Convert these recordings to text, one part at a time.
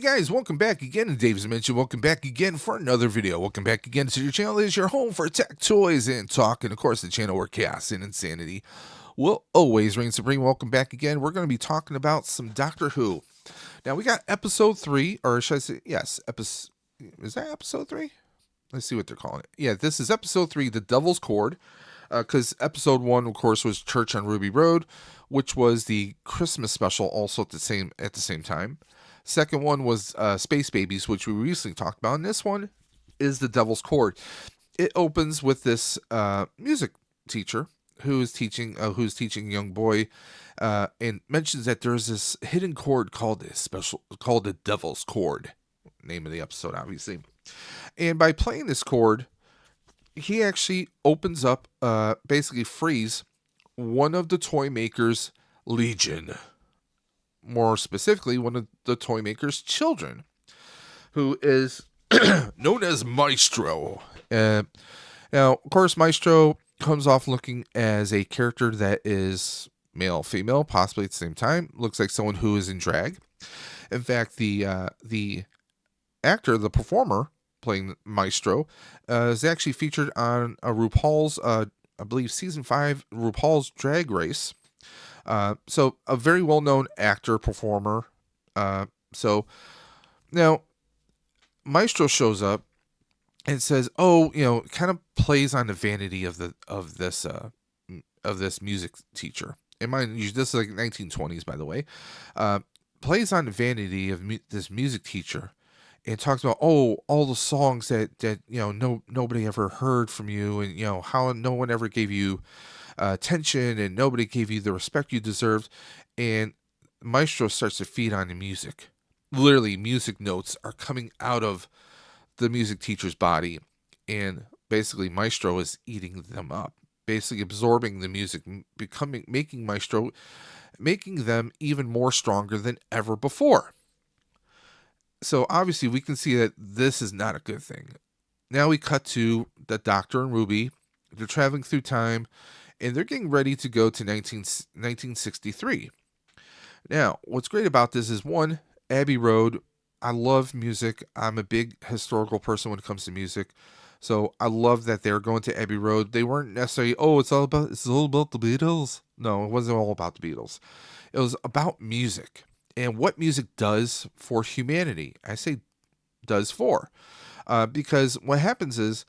Guys, welcome back again to Dave's Dimension. Welcome back again for another video. Welcome back again to your channel that is your home for tech, toys, and talk. And of course, the channel where chaos and insanity will always reign supreme. Welcome back again. We're going to be talking about some Doctor Who. Now, we got episode 3, or should I say, yes, is that episode 3? Let's see what they're calling it. Yeah, this is episode 3, The Devil's Chord. Because episode 1, of course, was Church on Ruby Road, which was the Christmas special also at the same time. Second one was Space Babies, which we recently talked about. And this one is The Devil's Chord. It opens with this music teacher who is teaching a young boy, and mentions that there's this hidden chord called the Devil's Chord. Name of the episode, obviously. And by playing this chord, he actually opens up, basically frees one of the toy maker's legion. More specifically, one of the toy maker's children, who is known as Maestro. Now, of course, Maestro comes off looking as a character that is male, female, possibly at the same time. Looks like someone who is in drag. In fact, the actor, the performer playing Maestro, is actually featured on RuPaul's, I believe, season 5 RuPaul's Drag Race. So a very well-known actor, performer. So now Maestro shows up and says, "Oh, kind of plays on the vanity of this music teacher." And mind you, this is like 1920s, by the way. Plays on the vanity of this music teacher, and talks about all the songs that nobody ever heard from you, and how no one ever gave you attention, and nobody gave you the respect you deserved. And Maestro starts to feed on the music. Literally, music notes are coming out of the music teacher's body, and basically Maestro is eating them up, basically absorbing the music, making them even more stronger than ever before. So obviously we can see that this is not a good thing. Now we cut to the Doctor and Ruby. They're traveling through time, and they're getting ready to go to 1963. Now, what's great about this is, one, Abbey Road. I love music. I'm a big historical person when it comes to music. So I love that they're going to Abbey Road. They weren't necessarily, it's all about the Beatles. No, it wasn't all about the Beatles. It was about music and what music does for humanity. I say does for. Because what happens is,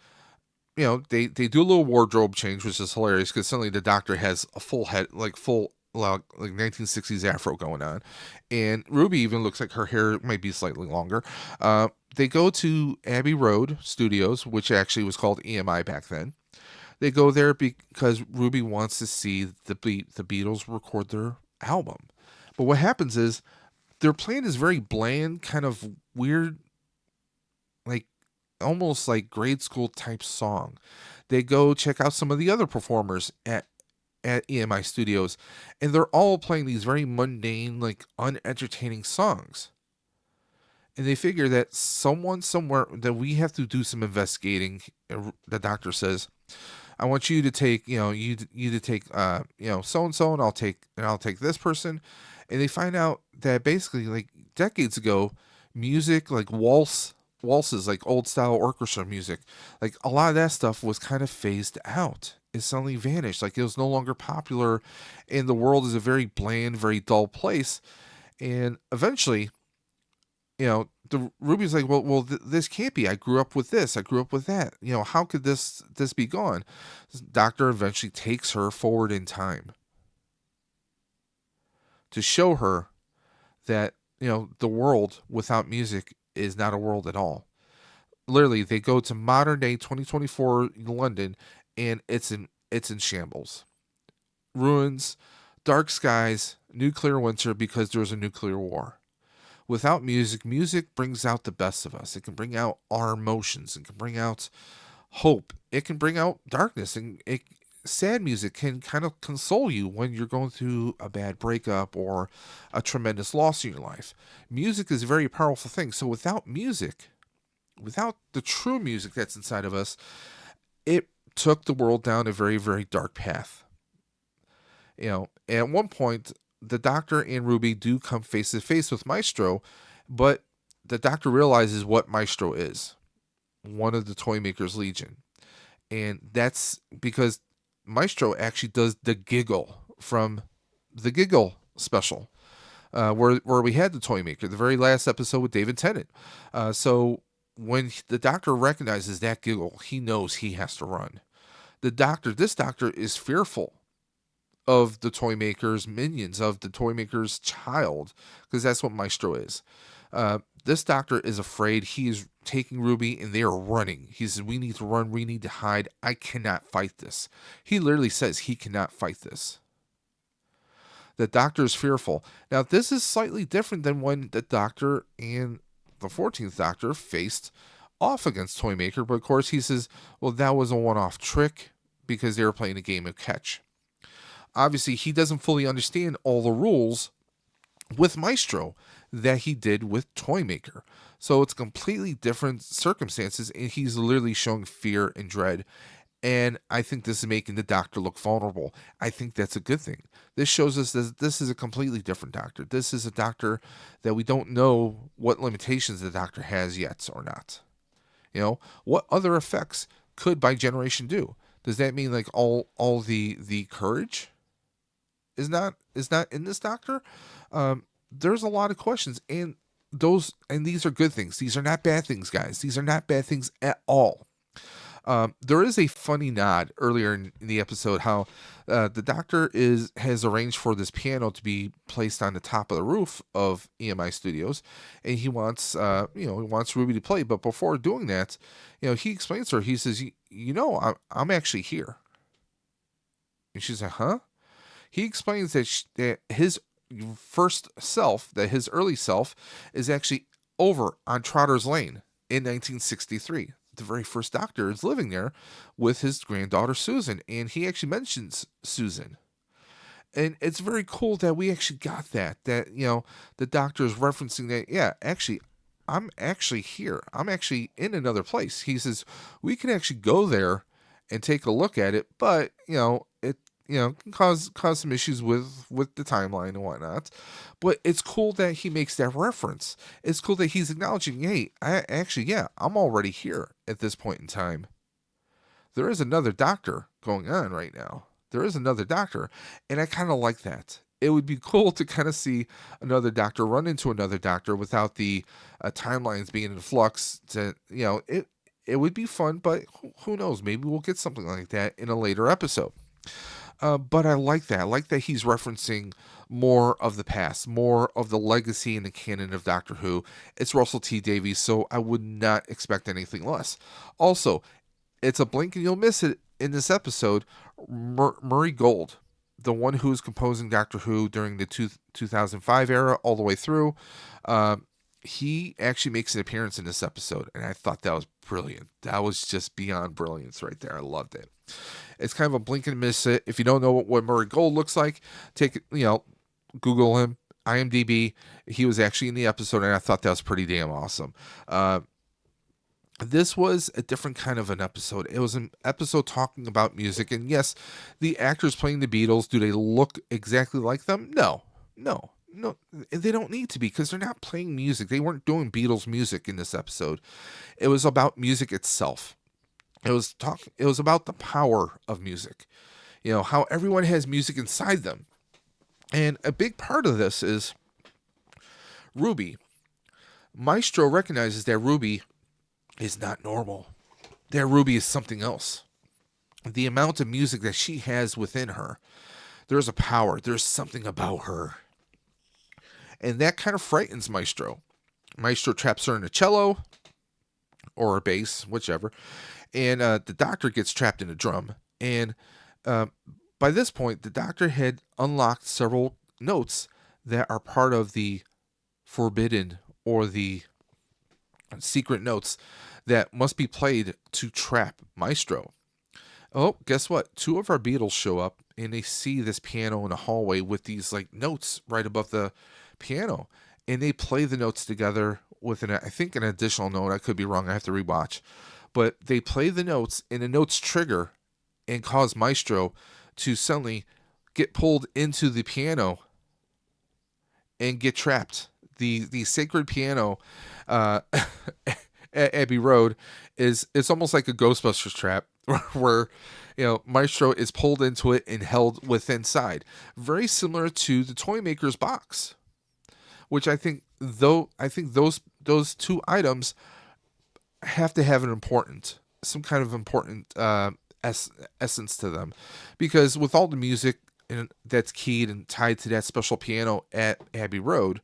they do a little wardrobe change, which is hilarious because suddenly the Doctor has a full head, like 1960s afro going on. And Ruby even looks like her hair might be slightly longer. They go to Abbey Road Studios, which actually was called EMI back then. They go there because Ruby wants to see the Beatles record their album. But what happens is their plan is very bland, kind of weird, like almost like grade school type song. They go check out some of the other performers at EMI Studios, and they're all playing these very mundane, like unentertaining songs. And they figure that someone somewhere, that we have to do some investigating. The Doctor says, "I want you to take, you to take, so and so, and I'll take this person." And they find out that basically, like decades ago, music like waltzes, like old style orchestra music, like a lot of that stuff was kind of phased out. It suddenly vanished. Like it was no longer popular, and the world is a very bland, very dull place. And eventually, the Ruby's like, this can't be. I grew up with this. I grew up with that. How could this be gone? The Doctor eventually takes her forward in time to show her that the world without music is not a world at all. Literally, they go to modern day 2024 London, and it's in shambles. Ruins, dark skies, nuclear winter because there was a nuclear war. Without music, music brings out the best of us. It can bring out our emotions. It can bring out hope. It can bring out darkness. And sad music can kind of console you when you're going through a bad breakup or a tremendous loss in your life. Music is a very powerful thing. So without music, without the true music that's inside of us, it took the world down a very, very dark path. At one point, the Doctor and Ruby do come face to face with Maestro, but the doctor realizes what Maestro is, one of the Toy Makers Legion. And that's because Maestro actually does the giggle from the Giggle special, where we had the Toy Maker, the very last episode with David Tennant. So when the doctor recognizes that giggle, he knows he has to run. This doctor is fearful of the Toy Maker's minions, of the Toy Maker's child, because that's what Maestro is. This doctor is afraid. He is taking Ruby and they are running. He says, we need to run. We need to hide. I cannot fight this. He literally says he cannot fight this. The doctor is fearful. Now, this is slightly different than when the doctor and the 14th Doctor faced off against Toymaker. But of course, he says, well, that was a one-off trick because they were playing a game of catch. Obviously, he doesn't fully understand all the rules with Maestro that he did with Toymaker. So it's completely different circumstances, and he's literally showing fear and dread. And I think this is making the doctor look vulnerable. I think that's a good thing. This shows us that this is a completely different doctor. This is a doctor that we don't know what limitations the doctor has yet or not. You know, what other effects could Bi-Generation do? Does that mean like all the courage is not in this doctor? There's a lot of questions, and these are good things. These are not bad things, guys. These are not bad things at all. There is a funny nod earlier in the episode how the doctor has arranged for this piano to be placed on the top of the roof of EMI Studios, and he wants he wants Ruby to play. But before doing that, he explains to her. He says, I'm actually here," and she's like, "Huh?" He explains that his first self, that his early self, is actually over on Trotter's Lane in 1963. The very first doctor is living there with his granddaughter Susan, and he actually mentions Susan. And it's very cool that we actually got that the doctor is referencing that. Yeah, actually, I'm actually here. I'm actually in another place. He says we can actually go there and take a look at it, but it can cause some issues with the timeline and whatnot. But it's cool that he makes that reference. It's cool that he's acknowledging, hey, I'm already here at this point in time. There is another doctor going on right now. There is another doctor, and I kind of like that. It would be cool to kind of see another doctor run into another doctor without the timelines being in flux. It would be fun, but who knows? Maybe we'll get something like that in a later episode. But I like that. I like that he's referencing more of the past, more of the legacy and the canon of Doctor Who. It's Russell T Davies, so I would not expect anything less. Also, it's a blink and you'll miss it in this episode. Murray Gold, the one who was composing Doctor Who during the 2005 era all the way through, he actually makes an appearance in this episode, and I thought that was brilliant. That was just beyond brilliance right there. I loved it. It's kind of a blink and miss it. If you don't know what Murray Gold looks like, Google him, IMDb. He was actually in the episode, and I thought that was pretty damn awesome. This was a different kind of an episode. It was an episode talking about music, and yes, the actors playing the Beatles, do they look exactly like them? No. They don't need to be, because they're not playing music. They weren't doing Beatles music in this episode. It was about music itself. It was about the power of music. How everyone has music inside them. And a big part of this is Ruby. Maestro recognizes that Ruby is not normal. That Ruby is something else. The amount of music that she has within her, there's a power. There's something about her. And that kind of frightens Maestro. Maestro traps her in a cello or a bass, whichever. And the doctor gets trapped in a drum. And by this point, the doctor had unlocked several notes that are part of the forbidden or the secret notes that must be played to trap Maestro. Oh, guess what? 2 of our Beatles show up, and they see this piano in a hallway with these notes right above the piano. And they play the notes together with an additional note. I could be wrong. I have to rewatch. But they play the notes, and the notes trigger and cause Maestro to suddenly get pulled into the piano and get trapped. the sacred piano uh, at Abbey Road is it's almost like a Ghostbusters trap where Maestro is pulled into it and held within inside, very similar to the toy maker's box, which I think those two items have to have some kind of important essence to them, because with all the music that's keyed and tied to that special piano at Abbey Road,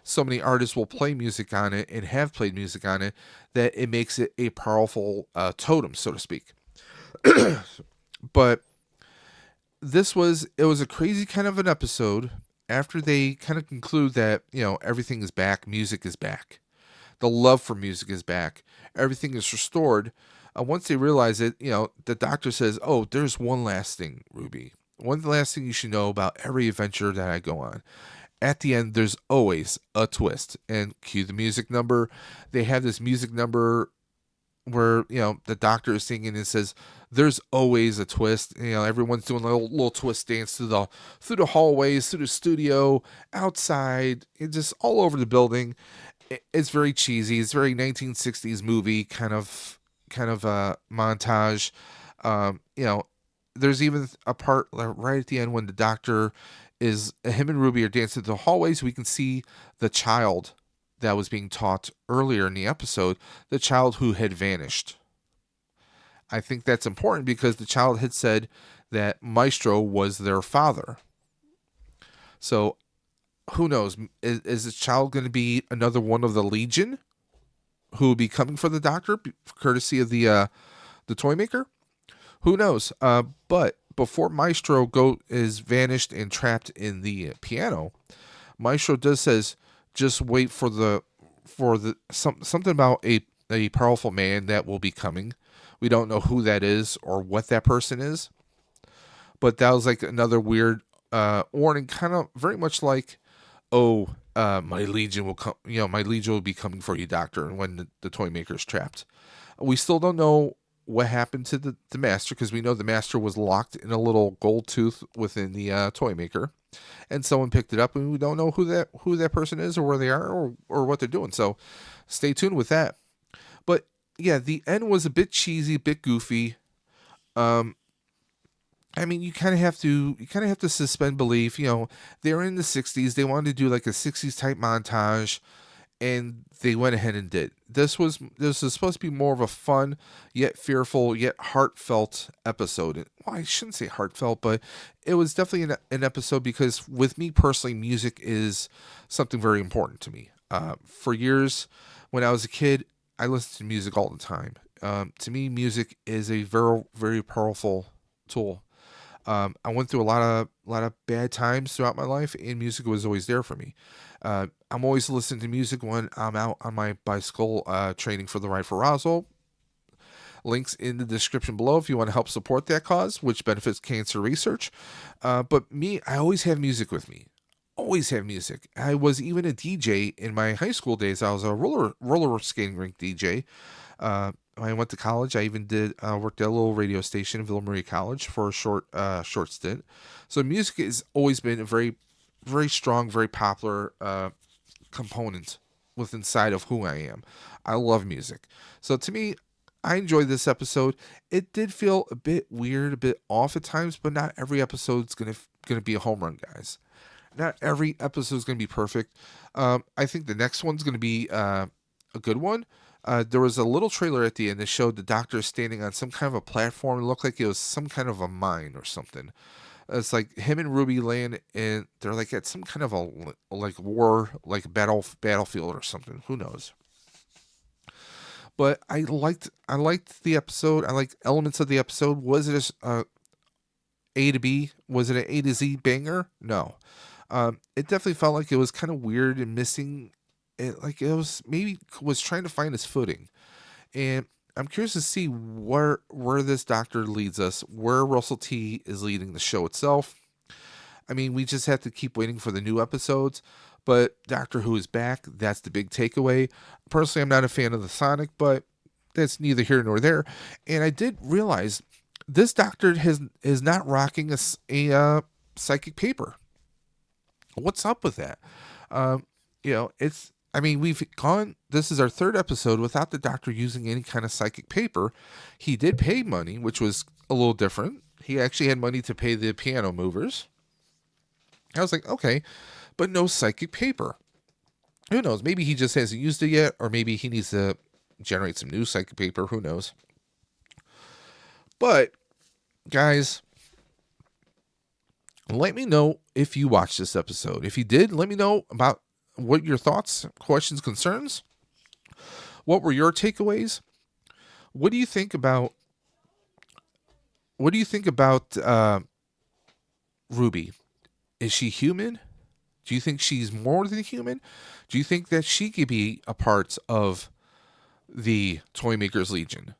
so many artists will play music on it and have played music on it that it makes it a powerful totem, so to speak. But it was a crazy kind of an episode. After they kind of conclude that everything is back, music is back, the love for music is back, everything is restored. Once they realize it, the doctor says, "Oh, there's one last thing, Ruby. One last thing you should know about every adventure that I go on. At the end, there's always a twist." And cue the music number. They have this music number where the doctor is singing and says, "There's always a twist." Everyone's doing a little twist dance through the hallways, through the studio, outside, just all over the building. It's very cheesy. It's very 1960s movie kind of a montage. There's even a part right at the end when the doctor is him and Ruby are dancing through the hallways. We can see the child that was being taught earlier in the episode, the child who had vanished. I think that's important because the child had said that Maestro was their father. So who knows? Is this child going to be another one of the Legion who will be coming for the doctor, courtesy of the toy maker? Who knows? But before Maestro is vanished and trapped in the piano, Maestro does says, "Just wait for something about a powerful man that will be coming. We don't know who that is or what that person is." But that was like another weird warning, kind of very much like, "Oh, my legion will come. My legion will be coming for you, Doctor." And when the toy maker's trapped, we still don't know what happened to the master, because we know the master was locked in a little gold tooth within the toy maker, and someone picked it up, and we don't know who that person is or where they are or what they're doing. So stay tuned with that. But yeah, the end was a bit cheesy, a bit goofy. Um, I mean, you kind of have to suspend belief. They're in the '60s. They wanted to do like a '60s type montage, and they went ahead and did. This was supposed to be more of a fun, yet fearful, yet heartfelt episode. Well, I shouldn't say heartfelt, but it was definitely an episode, because with me personally, music is something very important to me. For years, when I was a kid, I listened to music all the time. To me, music is a very, very powerful tool. I went through a lot of bad times throughout my life, and music was always there for me. I'm always listening to music when I'm out on my bicycle training for the Ride for Roswell. Links in the description below if you want to help support that cause, which benefits cancer research. But me, I always have music with me. Always have music. I was even a DJ in my high school days. I was a roller skating rink DJ. When I went to college, I even did worked at a little radio station in Villa Maria College for a short stint. So music has always been a very, very strong, very popular component with inside of who I am. I love music. So to me, I enjoyed this episode. It did feel a bit weird, a bit off at times, but not every episode's gonna be a home run, guys. Not every episode is gonna be perfect. I think the next one's gonna be a good one. There was a little trailer at the end that showed the doctor standing on some kind of a platform. It looked like it was some kind of a mine or something. It's like him and Ruby laying in. They're like at some kind of a like war, like battlefield or something. Who knows? But I liked the episode. I liked elements of the episode. Was it A to B? Was it an A to Z banger? No. It definitely felt like it was kind of weird and missing. Like it was maybe was trying to find his footing, and I'm curious to see where this doctor leads us, where Russell T is leading the show itself. I mean, we just have to keep waiting for the new episodes, but Doctor Who is back. That's the big takeaway. Personally, I'm not a fan of the Sonic, but that's neither here nor there. And I did realize this doctor is not rocking a psychic paper. What's up with that? It's, I mean, we've gone, this is our third episode without the doctor using any kind of psychic paper. He did pay money, which was a little different. He actually had money to pay the piano movers. I was like, okay, but no psychic paper. Who knows? Maybe he just hasn't used it yet, or maybe he needs to generate some new psychic paper. Who knows? But, guys, let me know if you watched this episode. If you did, let me know about what your thoughts, questions, concerns. What were your takeaways? What do you think about Ruby? Is she human? Do you think she's more than human? Do you think that she could be a part of the Toymakers Legion?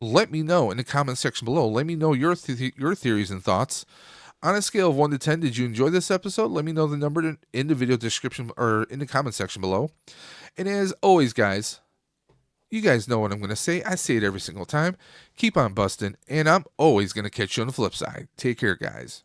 Let me know in the comment section below. Let me know your theories and thoughts. On a scale of 1 to 10, did you enjoy this episode? Let me know the number in the video description or in the comment section below. And as always, guys, you guys know what I'm going to say. I say it every single time. Keep on busting, and I'm always going to catch you on the flip side. Take care, guys.